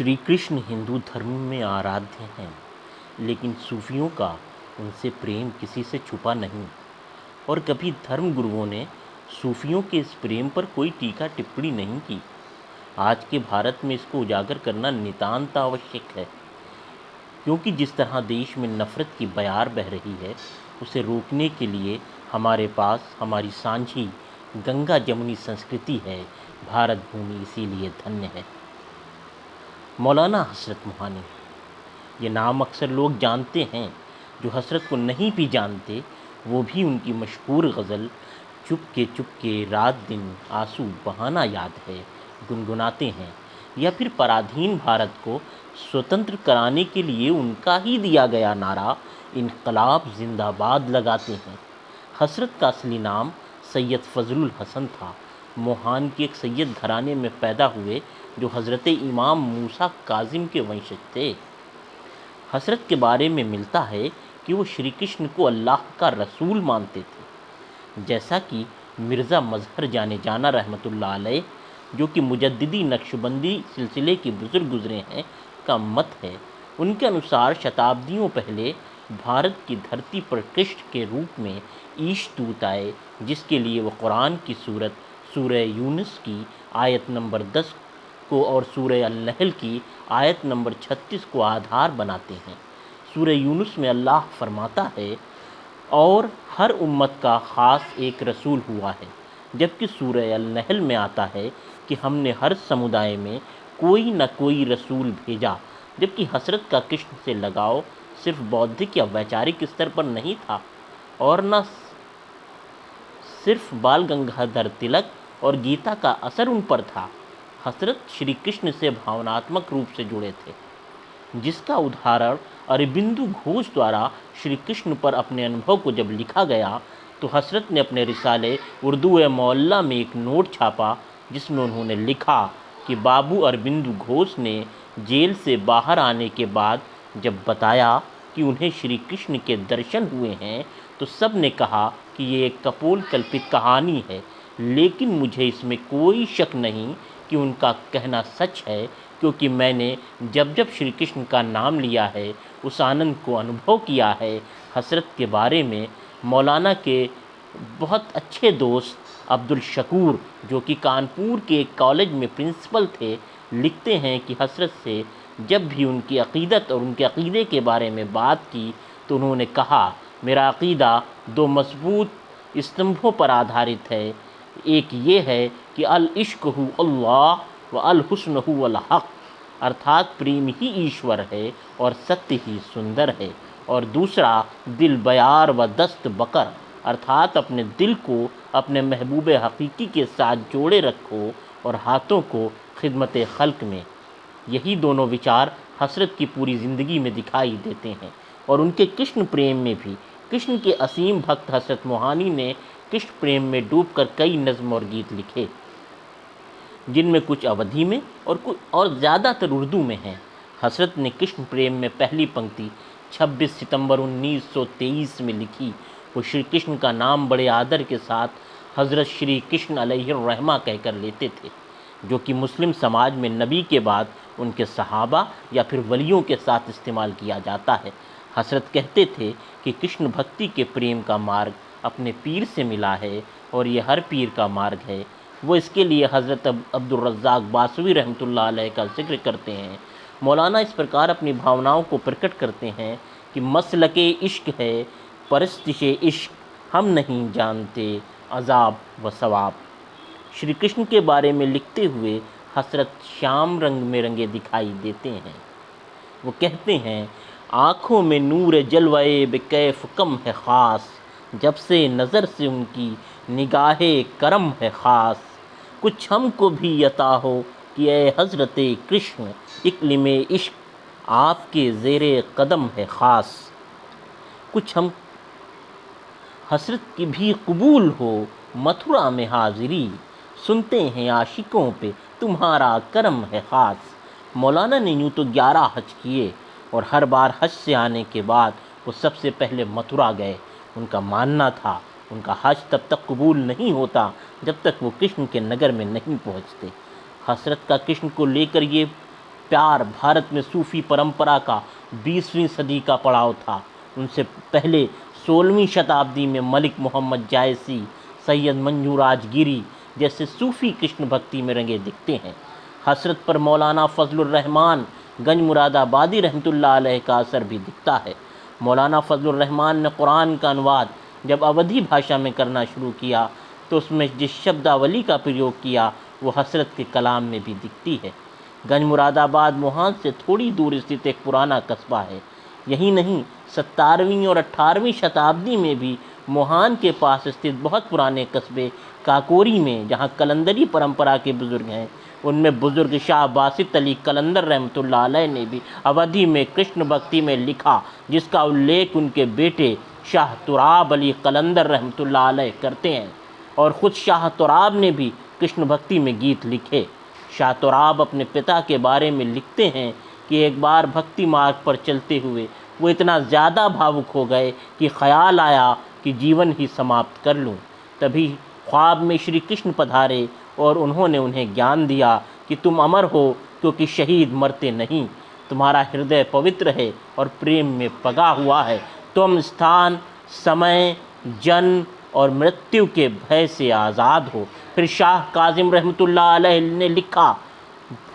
श्री कृष्ण हिंदू धर्म में आराध्य हैं, लेकिन सूफियों का उनसे प्रेम किसी से छुपा नहीं और कभी धर्म गुरुओं ने सूफियों के इस प्रेम पर कोई टीका टिप्पणी नहीं की। आज के भारत में इसको उजागर करना नितांत आवश्यक है, क्योंकि जिस तरह देश में नफ़रत की बयार बह रही है, उसे रोकने के लिए हमारे पास हमारी सांझी गंगा जमुनी संस्कृति है। भारत भूमि इसीलिए धन्य है। मौलाना हसरत मोहानी, ये नाम अक्सर लोग जानते हैं। जो हसरत को नहीं भी जानते, वो भी उनकी मशहूर गज़ल चुपके रात दिन आंसू बहाना याद है गुनगुनाते हैं, या फिर पराधीन भारत को स्वतंत्र कराने के लिए उनका ही दिया गया नारा इनकलाब जिंदाबाद लगाते हैं। हसरत का असली नाम सैयद फजलुल हसन था। मोहान के एक सैयद घराने में पैदा हुए, जो हज़रत इमाम मूसा काजिम के वंशज थे। हसरत के बारे में मिलता है कि वो श्री कृष्ण को अल्लाह का रसूल मानते थे, जैसा कि मिर्ज़ा मज़हर जाने जाना रहमतुल्लाह अलैह, जो कि मुजद्दिदी नक्शबंदी सिलसिले के बुज़ुर्ग गुज़रे हैं, का मत है। उनके अनुसार शताब्दियों पहले भारत की धरती पर कृष्ण के रूप में ईश दूत आए, जिसके लिए वो कुरान की सूरह यूनुस की आयत नंबर 10 को और सूरह अल-नहल की आयत नंबर 36 को आधार बनाते हैं। सूरह यूनुस में अल्लाह फरमाता है, और हर उम्मत का ख़ास एक रसूल हुआ है, जबकि सूरह अल-नहल में आता है कि हमने हर समुदाय में कोई न कोई रसूल भेजा। जबकि हसरत का कृष्ण से लगाव सिर्फ बौद्धिक या वैचारिक स्तर पर नहीं था, और न सिर्फ बाल गंगाधर तिलक और गीता का असर उन पर था। हसरत श्री कृष्ण से भावनात्मक रूप से जुड़े थे, जिसका उदाहरण अरबिंदु घोष द्वारा श्री कृष्ण पर अपने अनुभव को जब लिखा गया, तो हसरत ने अपने रिसाले उर्दू मौल्ला में एक नोट छापा, जिसमें उन्होंने लिखा कि बाबू अरबिंदु घोष ने जेल से बाहर आने के बाद जब बताया कि उन्हें श्री कृष्ण के दर्शन हुए हैं, तो सब ने कहा कि ये एक कपोल कल्पित कहानी है, लेकिन मुझे इसमें कोई शक नहीं कि उनका कहना सच है, क्योंकि मैंने जब जब श्री कृष्ण का नाम लिया है, उस आनंद को अनुभव किया है। हसरत के बारे में मौलाना के बहुत अच्छे दोस्त अब्दुल शकूर, जो कि कानपुर के एक कॉलेज में प्रिंसिपल थे, लिखते हैं कि हसरत से जब भी उनकी अक़ीदत और उनके अक़ीदे के बारे में बात की, तो उन्होंने कहा, मेरा अक़ीदा 2 मजबूत स्तंभों पर आधारित है। एक ये है कि अल इश्क हु अल्लाह व अल हुस्न हु अल हक़, अर्थात प्रेम ही ईश्वर है और सत्य ही सुंदर है। और दूसरा दिल बयार व दस्त बकर, अर्थात अपने दिल को अपने महबूब हकीकी के साथ जोड़े रखो और हाथों को खिदमत खल्क में। यही दोनों विचार हसरत की पूरी ज़िंदगी में दिखाई देते हैं, और उनके कृष्ण प्रेम में भी। कृष्ण के असीम भक्त हसरत मोहानी ने कृष्ण प्रेम में डूबकर कई नज़्म और गीत लिखे, जिनमें कुछ अवधी में और ज़्यादातर उर्दू में हैं। हसरत ने कृष्ण प्रेम में पहली पंक्ति 26 सितंबर 1923 में लिखी। वो श्री कृष्ण का नाम बड़े आदर के साथ हज़रत श्री कृष्ण अलैहिर्रहमा कहकर लेते थे, जो कि मुस्लिम समाज में नबी के बाद उनके सहाबा या फिर वलियों के साथ इस्तेमाल किया जाता है। हसरत कहते थे कि कृष्ण भक्ति के प्रेम का मार्ग अपने पीर से मिला है, और ये हर पीर का मार्ग है। वो इसके लिए हज़रत अब्दुल रज़्ज़ाक़ बासवी रहमतुल्लाह अलैह का जिक्र करते हैं। मौलाना इस प्रकार अपनी भावनाओं को प्रकट करते हैं कि मसलके इश्क है परस्तिशे इश्क, हम नहीं जानते अज़ाब व सवाब। श्री कृष्ण के बारे में लिखते हुए हसरत श्याम रंग में रंगे दिखाई देते हैं। वो कहते हैं, आँखों में नूर जलवाए बेकैफ कम है ख़ास, जब से नज़र से उनकी निगाहे करम है ख़ास। कुछ हमको भी अता हो कि ए हज़रत कृष्ण, इक्लिमे इश्क आपके ज़ेरे कदम है ख़ास। कुछ हम हसरत की भी कबूल हो मथुरा में हाज़िरी, सुनते हैं आशिकों पे तुम्हारा करम है ख़ास। मौलाना ने यूँ तो 11 हज किए, और हर बार हज से आने के बाद वो सबसे पहले मथुरा गए। उनका मानना था उनका हज तब तक कबूल नहीं होता जब तक वो कृष्ण के नगर में नहीं पहुँचते। हसरत का कृष्ण को लेकर ये प्यार भारत में सूफ़ी परंपरा का 20वीं सदी का पड़ाव था। उनसे पहले 16वीं शताब्दी में मलिक मोहम्मद जायसी, सैयद मंजूर आजगिरी जैसे सूफ़ी कृष्ण भक्ति में रंगे दिखते हैं। हसरत पर मौलाना फजलुर रहमान गंज मुरादाबादी रहमतुल्लाह अलैह का असर भी दिखता है। मौलाना फजलुर रहमान ने कुरान का अनुवाद जब अवधी भाषा में करना शुरू किया तो उसमें जिस शब्दावली का प्रयोग किया वो हसरत के कलाम में भी दिखती है। गंज मुरादाबाद मोहान से थोड़ी दूर स्थित एक पुराना कस्बा है। यही नहीं, 17वीं और 18वीं शताब्दी में भी मोहान के पास स्थित बहुत पुराने कस्बे काकोरी में, जहाँ कलंदरी परंपरा के बुज़ुर्ग हैं, उनमें बुज़ुर्ग शाह बासित अली कलंदर रहमतुल्लाह अलैह ने भी अवधी में कृष्ण भक्ति में लिखा, जिसका उल्लेख उनके बेटे शाह तुराब अली कलंदर रहमतुल्लाह अलैह करते हैं। और ख़ुद शाह तुराब ने भी कृष्ण भक्ति में गीत लिखे। शाह तुराब अपने पिता के बारे में लिखते हैं कि एक बार भक्ति मार्ग पर चलते हुए वो इतना ज़्यादा भावुक हो गए कि ख्याल आया कि जीवन ही समाप्त कर लूं। तभी ख्वाब में श्री कृष्ण पधारे और उन्होंने उन्हें ज्ञान दिया कि तुम अमर हो, क्योंकि शहीद मरते नहीं, तुम्हारा हृदय पवित्र है और प्रेम में पगा हुआ है, तुम स्थान, समय, जन्म और मृत्यु के भय से आज़ाद हो। फिर शाह काजिम रहमतुल्लाह अलैह ने लिखा,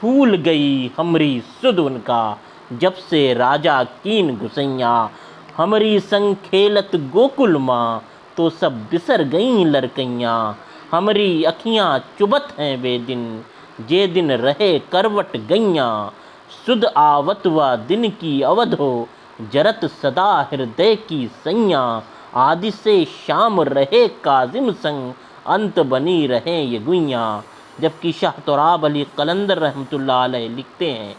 भूल गई हमरी सुध उनका, जब से राजा कीन गुसैया, हमरी संग खेलत गोकुल माँ, तो सब बिसर गई लड़कैयाँ, हमरी अखियाँ चुबत हैं वे दिन, जे दिन रहे करवट गैयाँ, सुध आवत व दिन की अवध हो, जरत सदा हृदय की सैया, आदि से शाम रहे काजिम संग, अंत बनी रहे ये गुइयाँ। जबकि शाह तुराब अली कलंदर रहमतुल्लाह अलैह लिखते हैं,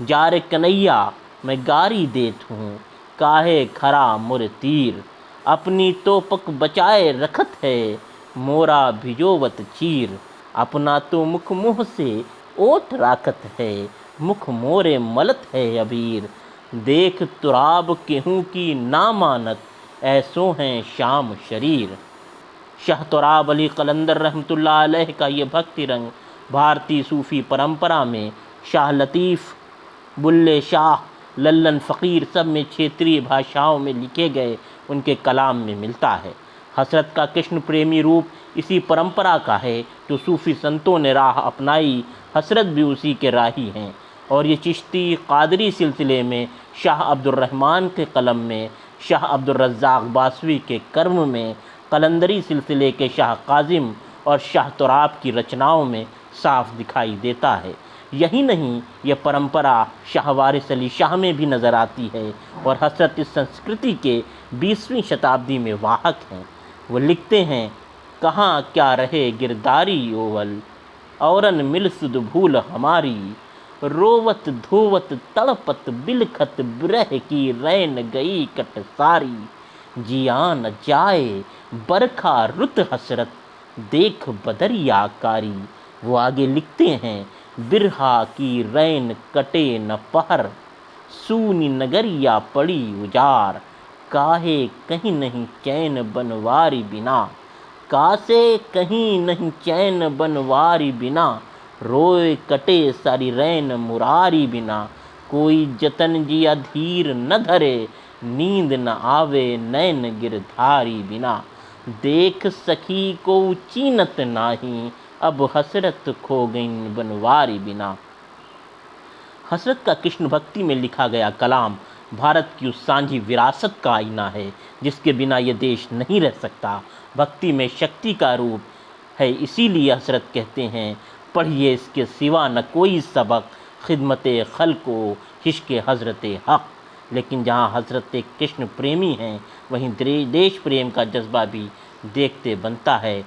जार कन्हैया मैं गारी देत हूँ, काहे खरा मुर तीर, अपनी तोपक बचाए रखत है, मोरा भिजोवत चीर, अपना तो मुख मुँह से ओट राखत है, मुख मोरे मलत है अबीर, देख तुराब केहूँ की ना मानत, ऐसो हैं शाम शरीर। शाह तुराब अली कलंदर रहमतुल्लाह अलैह का ये भक्ति रंग भारतीय सूफ़ी परंपरा में शाह लतीफ़, बुल्ले शाह, लल्लन फ़कीर सब में क्षेत्रीय भाषाओं में लिखे गए उनके कलाम में मिलता है। हसरत का कृष्ण प्रेमी रूप इसी परंपरा का है जो सूफ़ी संतों ने राह अपनाई, हसरत भी उसी के राही हैं। और ये चिश्ती क़ादरी सिलसिले में शाह अब्दुर्रहमान के कलम में, शाह अब्दुल रज़्ज़ाक़ बासवी के कर्म में, कलंदरी सिलसिले के शाह काजिम और शाह तुराब की रचनाओं में साफ दिखाई देता है। यही नहीं, यह परंपरा शाह वारिस अली शाह में भी नज़र आती है और हसरत इस संस्कृति के 20वीं शताब्दी में वाहक हैं। वो लिखते हैं, कहाँ क्या रहे गिरदारी ओवल, औरन मिल सुध भूल हमारी, रोवत धोवत तड़पत बिलखत बिरह की रैन गई कट सारी, जियान जाए बरखा रुत हसरत, देख बदरिया कारी। वो आगे लिखते हैं, बिरहा की रैन कटे न पहर, सूनी नगरिया पड़ी उजार, काहे कहीं नहीं चैन बनवारी बिना, कासे कहीं नहीं चैन बनवारी बिना, रोए कटे सारी रैन मुरारी बिना, कोई जतन जिया धीर न धरे, नींद न आवे नैन गिरधारी बिना, देख सखी को चीनत नाही, अब हसरत खो गई बनवारी बिना। हसरत का कृष्ण भक्ति में लिखा गया कलाम भारत की उस सांझी विरासत का आईना है जिसके बिना ये देश नहीं रह सकता। भक्ति में शक्ति का रूप है, इसीलिए हसरत कहते हैं, पढ़िए इसके सिवा न कोई सबक, खिदमते खल्को इश्क़े हज़रत हक़। लेकिन जहाँ हज़रत कृष्ण प्रेमी हैं, वहीं देश प्रेम का जज्बा भी देखते बनता है।